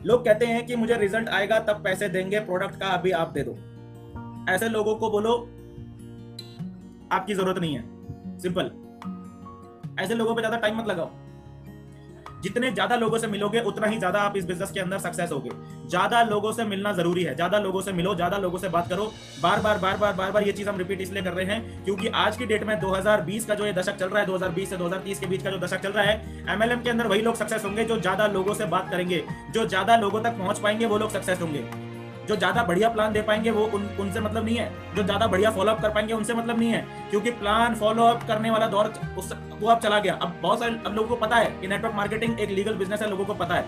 लोग कहते हैं कि मुझे रिजल्ट आएगा तब पैसे देंगे, प्रोडक्ट का अभी आप दे दो। ऐसे लोगों को बोलो आपकी जरूरत नहीं है, सिंपल। ऐसे लोगों पे ज्यादा टाइम मत लगाओ। जितने ज्यादा लोगों से मिलोगे उतना ही ज्यादा आप इस बिजनेस के अंदर सक्सेस होगे। ज्यादा लोगों से मिलना जरूरी है, ज्यादा लोगों से मिलो, ज्यादा लोगों से बात करो। बार बार बार बार बार बार ये चीज हम रिपीट इसलिए कर रहे हैं क्योंकि आज की डेट में 2020 का जो ये दशक चल रहा है, 2020 से 2030 के बीच का जो दशक चल रहा है, एमएलएम के अंदर वही लोग सक्सेस होंगे जो ज्यादा लोगों से बात करेंगे, जो ज्यादा लोगों तक पहुंच पाएंगे वो लोग सक्सेस होंगे। जो ज्यादा बढ़िया प्लान दे पाएंगे वो उनसे मतलब नहीं है, जो ज्यादा बढ़िया फॉलोअप कर पाएंगे उनसे मतलब नहीं है, क्योंकि प्लान फॉलोअप करने वाला दौर वो अब चला गया। अब बहुत सारे अब लोगों को पता है कि नेटवर्क मार्केटिंग एक लीगल बिजनेस है, लोगों को पता है,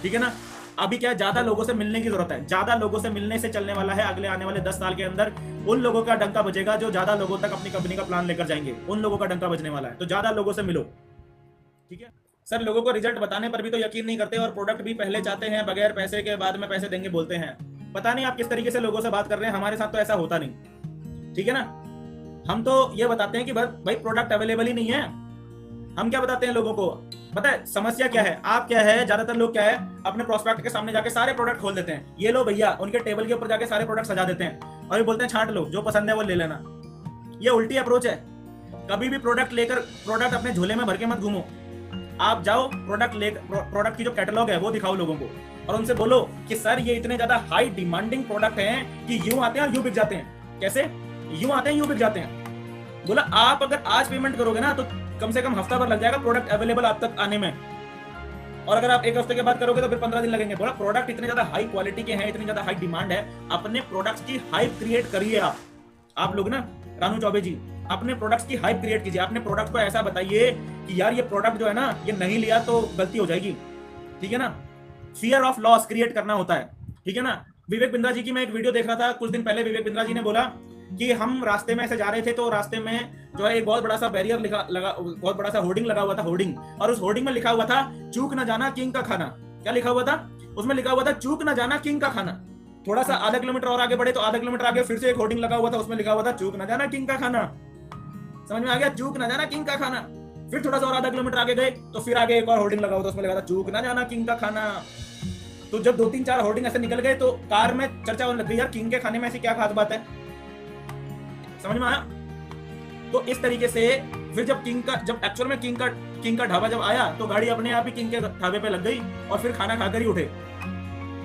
ठीक है ना। अभी क्या है, ज्यादा लोगों से मिलने की जरूरत है। ज्यादा लोगों से मिलने से चलने वाला है अगले आने वाले 10 साल के अंदर उन लोगों का डंका बजेगा जो ज्यादा लोगों तक अपनी कंपनी का प्लान लेकर जाएंगे, उन लोगों का डंका बजने वाला है। तो ज्यादा लोगों से मिलो, ठीक है। सर लोगों को रिजल्ट बताने पर भी तो यकीन नहीं करते और प्रोडक्ट भी पहले चाहते हैं, बगैर पैसे के बाद में पैसे देंगे बोलते हैं। पता नहीं आप किस तरीके से लोगों से बात कर रहे हैं, हमारे साथ तो ऐसा होता नहीं, ठीक है ना। हम तो ये बताते हैं कि भाई प्रोडक्ट अवेलेबल ही नहीं है। हम क्या बताते हैं लोगों को, पता है समस्या क्या है, आप क्या है, ज्यादातर लोग क्या है, अपने प्रोस्पेक्ट के सामने जाके सारे प्रोडक्ट खोल देते हैं। ये लो भैया, उनके टेबल के ऊपर जाके सारे प्रोडक्ट सजा देते हैं और ये बोलते हैं छांट लो, जो पसंद है वो ले लेना। ये उल्टी अप्रोच है। कभी भी प्रोडक्ट लेकर प्रोडक्ट अपने झोले में भर के मत घूमो। आप जाओ प्रोडक्ट की जो कैटलॉग है वो दिखाओ लोगों को और उनसे बोलो कि सर ये इतने ज्यादा हाई डिमांडिंग प्रोडक्ट हैं कि यूं आते हैं और यूं बिक जाते हैं। कैसे यूं आते हैं यूं बिक जाते हैं? बोला आप अगर आज पेमेंट करोगे ना तो कम से कम हफ्ता भर लग जाएगा प्रोडक्ट अवेलेबल आप तक आने में, और अगर आप एक हफ्ते के बाद करोगे तो फिर 15 दिन लगेंगे। बोला प्रोडक्ट इतने ज्यादा हाई क्वालिटी के हैं, इतनी ज्यादा हाई डिमांड है, अपने प्रोडक्ट्स की हाइप क्रिएट करिए। आप लोग ना, रानू चौबे जी, अपने प्रोडक्ट्स की हाइप क्रिएट कीजिए। अपने प्रोडक्ट को ऐसा बताइए कि यार ये प्रोडक्ट जो है ना, ये नहीं लिया तो गलती हो जाएगी, ठीक है ना। फियर ऑफ लॉस क्रिएट करना होता है, ठीक है ना। विवेक बिंद्रा जी की मैं एक वीडियो देख रहा था कुछ दिन पहले। विवेक बिंद्रा जी ने बोला कि हम रास्ते में ऐसे जा रहे थे तो रास्ते में जो है एक बहुत बड़ा सा बैरियर बहुत बड़ा सा होर्डिंग लगा हुआ था, होर्डिंग, और उस होर्डिंग में लिखा हुआ था चूक ना जाना किंग का खाना। क्या लिखा हुआ था उसमें? लिखा हुआ था चूक ना जाना किंग का खाना। थोड़ा सा आधा किलोमीटर और आगे बढ़े तो आधा किलोमीटर आगे फिर से एक होर्डिंग लगा हुआ था, उसमें लिखा हुआ था चूक ना जाना किंग का खाना। समझ में आ गया? चूक ना जाना किंग का खाना। फिर थोड़ा सा और आधा किलोमीटर आगे गए तो फिर आगे एक और होर्डिंग लगा हुआ था, उसमें लिखा था चूक ना जाना किंग का खाना। तो जब 2-3-4 होर्डिंग ऐसे निकल गए तो कार में चर्चा होने लग गई, यार किंग के खाने में ऐसी क्या खास बात है। समझ में आया? तो इस तरीके से फिर जब एक्चुअल में किंग का ढाबा जब आया तो गाड़ी अपने आप ही किंग के ढाबे पे लग गई और फिर खाना खाकर ही उठे।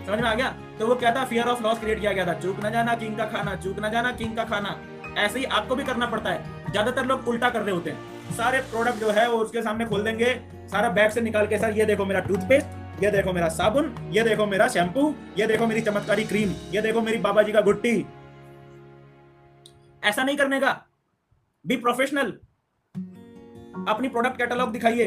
समझ में आ गया? तो वो क्या था, फियर ऑफ लॉस क्रिएट किया गया था, चूक ना जाना किंग का खाना, चूक ना जाना किंग का खाना। ऐसे ही आपको भी करना पड़ता है। ज्यादातर लोग उल्टा कर रहे होते हैं, सारे प्रोडक्ट जो है वो उसके सामने खोल देंगे, सारा बैग से निकाल के, सर ये देखो मेरा टूथपेस्ट, ये देखो मेरा साबुन, ये देखो मेरा शैम्पू, ये देखो मेरी चमत्कारी क्रीम, ये देखो मेरी बाबा जी का गुट्टी। ऐसा नहीं करने का, बी प्रोफेशनल। अपनी प्रोडक्ट कैटलॉग दिखाइए,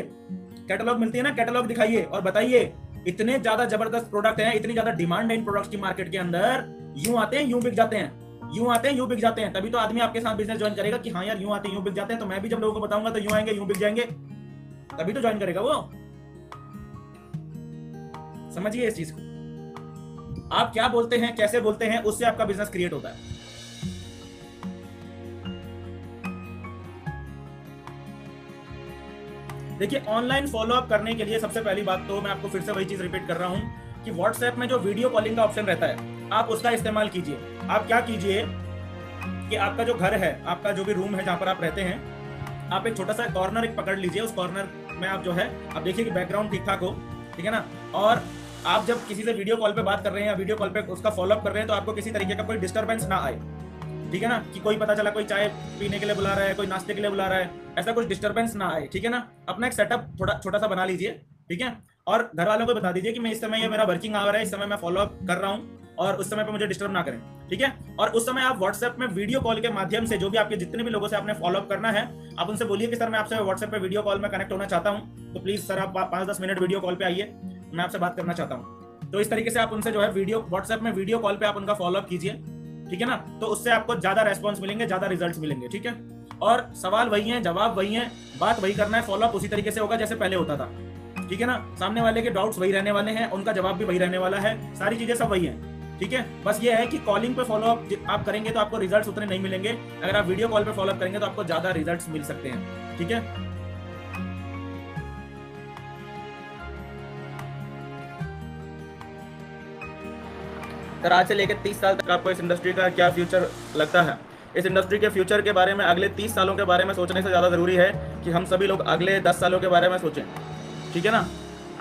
कैटलॉग मिलती है ना, कैटलॉग दिखाइए और बताइए इतने ज्यादा जबरदस्त प्रोडक्ट हैं, इतनी ज्यादा डिमांड है इन प्रोडक्ट्स की मार्केट के अंदर, यूं आते हैं यूं बिक जाते हैं, यूं आते हैं यूं बिक जाते हैं। तभी तो आदमी आपके साथ बिजनेस ज्वाइन करेगा कि हाँ यार यूं आते हैं यूं बिक जाते हैं, तो मैं भी जब लोगों को बताऊंगा तो यूं आएंगे यूं बिक जाएंगे, तभी तो ज्वाइन करेगा वो। समझिए इस चीज को। आप क्या बोलते हैं, कैसे बोलते हैं, उससे आपका बिजनेस क्रिएट होता है। देखिए ऑनलाइन फॉलोअप करने के लिए सबसे पहली बात तो मैं आपको फिर से वही चीज रिपीट कर रहा हूं कि व्हाट्सएप में जो वीडियो कॉलिंग का ऑप्शन रहता है आप उसका इस्तेमाल कीजिए। आप क्या कीजिए कि आपका जो घर है, आपका जो भी रूम है जहां पर आप रहते हैं, आप एक छोटा सा कॉर्नर एक पकड़ लीजिए। उस कॉर्नर में आप जो है, आप देखिए कि बैकग्राउंड ठीक ठाक हो, ठीक है ना। और आप जब किसी से वीडियो कॉल पे बात कर रहे हैं या वीडियो कॉल पे उसका फॉलोअप कर रहे हैं तो आपको किसी तरीके का कोई डिस्टर्बेंस ना आए, ठीक है ना। कि कोई पता चला कोई चाय पीने के लिए बुला रहा है, कोई नाश्ते के लिए बुला रहा है, ऐसा कुछ डिस्टर्बेंस ना आए, ठीक है ना। अपना एक सेटअप थोड़ा छोटा सा बना लीजिए, ठीक है। और घर वालों को बता दीजिए कि मैं इस समय, ये मेरा वर्किंग आवर है, इस समय मैं फॉलोअप कर रहा हूँ और उस समय पे मुझे डिस्टर्ब ना करें, ठीक है। और उस समय आप व्हाट्सएप में वीडियो कॉल के माध्यम से जो भी आपके जितने भी लोगों से आपने फॉलोअप करना है, आप उनसे बोलिए कि सर मैं आपसे व्हाट्सएप पे वीडियो कॉल में कनेक्ट होना चाहता हूँ, तो प्लीज सर आप 5-10 मिनट वीडियो कॉल पे आइए, मैं आपसे बात करना चाहता हूँ। तो इस तरीके से आप उनसे जो है व्हाट्सएप में वीडियो कॉल पे आप उनका फॉलोअप कीजिए, ठीक है ना। तो उससे आपको ज्यादा रेस्पॉन्स मिलेंगे, ज्यादा रिजल्ट्स मिलेंगे, ठीक है। और सवाल वही है, जवाब वही है, बात वही करना है, फॉलोअप उसी तरीके से होगा जैसे पहले होता था, ठीक है ना। सामने वाले के डाउट्स वही रहने वाले हैं, उनका जवाब भी वही रहने वाला है, सारी चीजें सब वही हैं, ठीक है। बस ये है कि कॉलिंग पे फॉलोअप आप करेंगे तो आपको रिजल्ट्स उतने नहीं मिलेंगे, अगर आप वीडियो कॉल पे फॉलोअप करेंगे तो आपको ज्यादा रिजल्ट्स मिल सकते हैं, ठीक है। सर आज से लेकर 30 साल तक आपको इस इंडस्ट्री का क्या फ्यूचर लगता है? इस इंडस्ट्री के फ्यूचर के बारे में अगले 30 सालों के बारे में सोचने से ज़्यादा ज़रूरी है कि हम सभी लोग अगले 10 सालों के बारे में सोचें, ठीक है ना।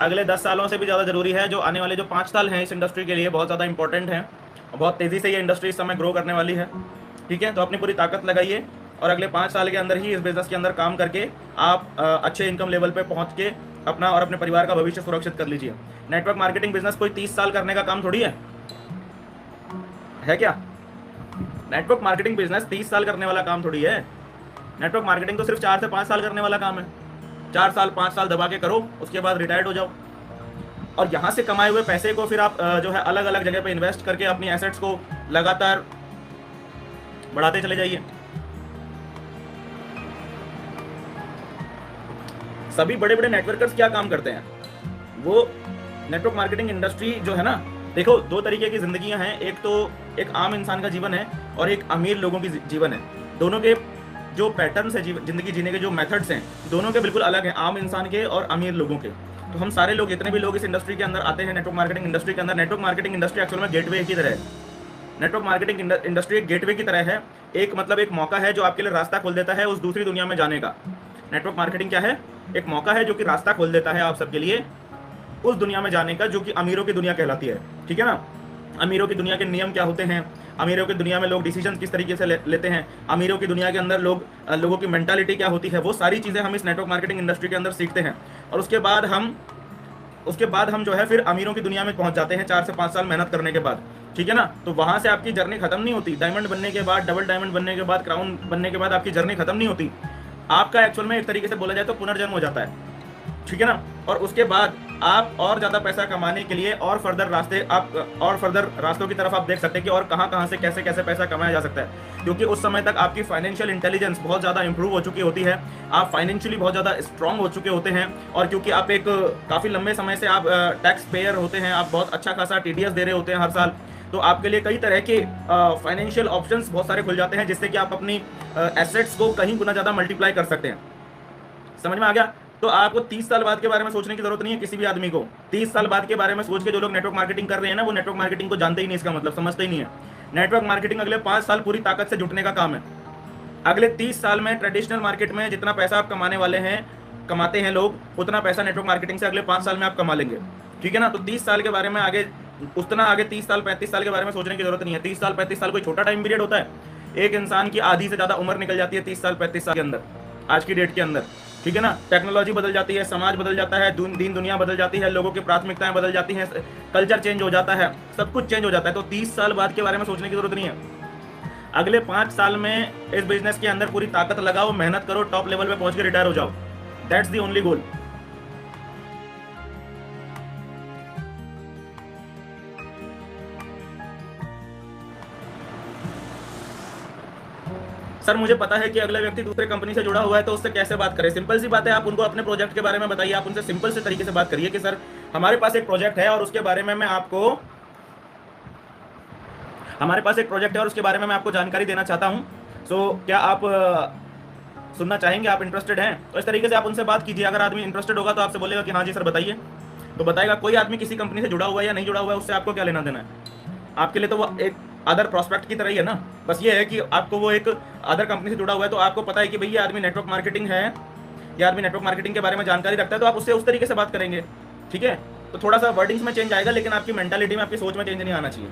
अगले 10 सालों से भी ज़्यादा ज़रूरी है जो आने वाले जो 5 साल हैं इस इंडस्ट्री के लिए बहुत ज़्यादा इंपॉर्टेंट हैं। बहुत तेज़ी से ये इंडस्ट्री इस समय ग्रो करने वाली है, ठीक है। तो अपनी पूरी ताकत लगाइए और अगले 5 साल के अंदर ही इस बिज़नेस के अंदर काम करके आप अच्छे इनकम लेवल पे पहुंच के अपना और अपने परिवार का भविष्य सुरक्षित कर लीजिए। नेटवर्क मार्केटिंग बिजनेस कोई 30 साल करने का काम थोड़ी है क्या? नेटवर्क मार्केटिंग बिजनेस 30 साल करने वाला काम थोड़ी है। नेटवर्क मार्केटिंग तो सिर्फ 4 से 5 साल करने वाला काम है। 4 साल 5 साल दबा के करो, उसके बाद रिटायर्ड हो जाओ और यहाँ से कमाए हुए पैसे को फिर आप जो है अलग अलग जगह पे इन्वेस्ट करके अपनी एसेट्स को लगातार बढ़ाते चले जाइए। सभी बड़े बड़े नेटवर्कर्स क्या काम करते हैं? वो नेटवर्क मार्केटिंग इंडस्ट्री जो है ना, देखो 2 तरीके की जिंदगियां हैं। एक तो एक आम इंसान का जीवन है और एक अमीर लोगों की जीवन है। दोनों के जो पैटर्न्स है जिंदगी जीने के जो मेथड्स हैं दोनों के बिल्कुल अलग हैं, आम इंसान के और अमीर लोगों के। तो हम सारे लोग जितने भी लोग इस इंडस्ट्री के अंदर आते हैं नेटवर्क मार्केटिंग इंडस्ट्री के अंदर, नेटवर्क मार्केटिंग इंडस्ट्री एक्चुअल में गेटवे की तरह है। नेटवर्क मार्केटिंग इंडस्ट्री एक गेटवे की तरह है। एक मतलब एक मौका है जो आपके लिए रास्ता खोल देता है उस दूसरी दुनिया में जाने का। नेटवर्क मार्केटिंग क्या है? एक मौका है जो कि रास्ता खोल देता है आप सबके लिए उस दुनिया में जाने का जो कि अमीरों की दुनिया कहलाती है, ठीक है ना। अमीरों की दुनिया के नियम क्या होते हैं, अमीरों की दुनिया में लोग डिसीजन किस तरीके से लेते हैं, अमीरों की दुनिया के अंदर लोगों की मेंटालिटी क्या होती है, वो सारी चीज़ें हम इस नेटवर्क मार्केटिंग इंडस्ट्री के अंदर सीखते हैं। और उसके बाद हम जो है फिर अमीरों की दुनिया में पहुंच जाते हैं 4 से 5 साल मेहनत करने के बाद, ठीक है ना। तो वहां से आपकी जर्नी खत्म नहीं होती। डायमंड बनने के बाद, डबल डायमंड बनने के बाद, क्राउन बनने के बाद आपकी जर्नी खत्म नहीं होती। आपका एक्चुअल में एक तरीके से बोला जाए तो पुनर्जन्म हो जाता है, ठीक है ना। और उसके बाद आप और ज़्यादा पैसा कमाने के लिए और फर्दर रास्तों की तरफ आप देख सकते हैं कि और कहाँ से कैसे कैसे पैसा कमाया जा सकता है। क्योंकि उस समय तक आपकी फाइनेंशियल इंटेलिजेंस बहुत ज़्यादा इंप्रूव हो चुकी होती है, आप फाइनेंशियली बहुत ज़्यादा स्ट्रांग हो चुके होते हैं। और क्योंकि आप एक काफ़ी लंबे समय से आप टैक्स पेयर होते हैं, आप बहुत अच्छा खासा TDS दे रहे होते हैं हर साल, तो आपके लिए कई तरह के फाइनेंशियल ऑप्शंस बहुत सारे खुल जाते हैं जिससे कि आप अपनी एसेट्स को कहीं गुना ज़्यादा मल्टीप्लाई कर सकते हैं। समझ में आ गया? तो आपको 30 साल बाद के बारे में सोचने की जरूरत नहीं है किसी भी आदमी को। 30 साल बाद के बारे में सोच के जो लोग नेटवर्क मार्केटिंग कर रहे हैं ना, वो नेटवर्क मार्केटिंग को जानते ही नहीं, इसका मतलब समझते ही नहीं है। नेटवर्क मार्केटिंग अगले 5 साल पूरी ताकत से जुटने का काम है। अगले 30 साल में ट्रेडिशनल मार्केट में जितना पैसा आप कमाते हैं लोग, उतना पैसा नेटवर्क मार्केटिंग से अगले 5 साल में आप कमा लेंगे, ठीक है ना। तो 30 साल के बारे में आगे 30 साल 35 साल के बारे में सोचने की जरूरत नहीं है। 30 साल 35 साल कोई छोटा टाइम पीरियड होता है? एक इंसान की आधी से ज्यादा उम्र निकल जाती है 30 साल 35 साल के अंदर, आज की डेट के अंदर, ठीक है ना। टेक्नोलॉजी बदल जाती है, समाज बदल जाता है, दीन दुनिया बदल जाती है, लोगों की प्राथमिकताएं बदल जाती हैं, कल्चर चेंज हो जाता है, सब कुछ चेंज हो जाता है। तो 30 साल बाद के बारे में सोचने की जरूरत नहीं है। अगले 5 साल में इस बिजनेस के अंदर पूरी ताकत लगाओ, मेहनत करो, टॉप लेवल पे पहुंच के रिटायर हो जाओ। That's the only goal. Sir मुझे पता है कि अगला व्यक्ति दूसरे कंपनी से जुड़ा हुआ है तो उससे कैसे बात करें? सिंपल सी बात है, आप उनको अपने प्रोजेक्ट के बारे में बताइए। आप उनसे सिंपल से तरीके से बात करिए कि सर हमारे पास एक प्रोजेक्ट है और उसके बारे में मैं आपको जानकारी देना चाहता हूं। सो क्या आप सुनना चाहेंगे? आप इंटरेस्टेड हैं? तो इस तरीके से आप उनसे बात कीजिए। अगर आदमी इंटरेस्टेड होगा तो आपसे बोलेगा कि हाँ जी सर बताइए, तो बताएगा। कोई आदमी किसी कंपनी से जुड़ा हुआ है या नहीं जुड़ा हुआ है, उससे आपको क्या लेना देना है? आपके लिए तो वो एक अदर प्रोस्पेक्ट की तरह ही है ना। बस ये है कि आपको वो एक अदर कंपनी से जुड़ा हुआ है तो आपको पता है कि भैया आदमी नेटवर्क मार्केटिंग है, या आदमी नेटवर्क मार्केटिंग के बारे में जानकारी रखता है, तो आप उससे उस तरीके से बात करेंगे, ठीक है। तो थोड़ा सा वर्डिंग्स में चेंज आएगा लेकिन आपकी मेंटालिटी में, आपकी सोच में चेंज नहीं आना चाहिए।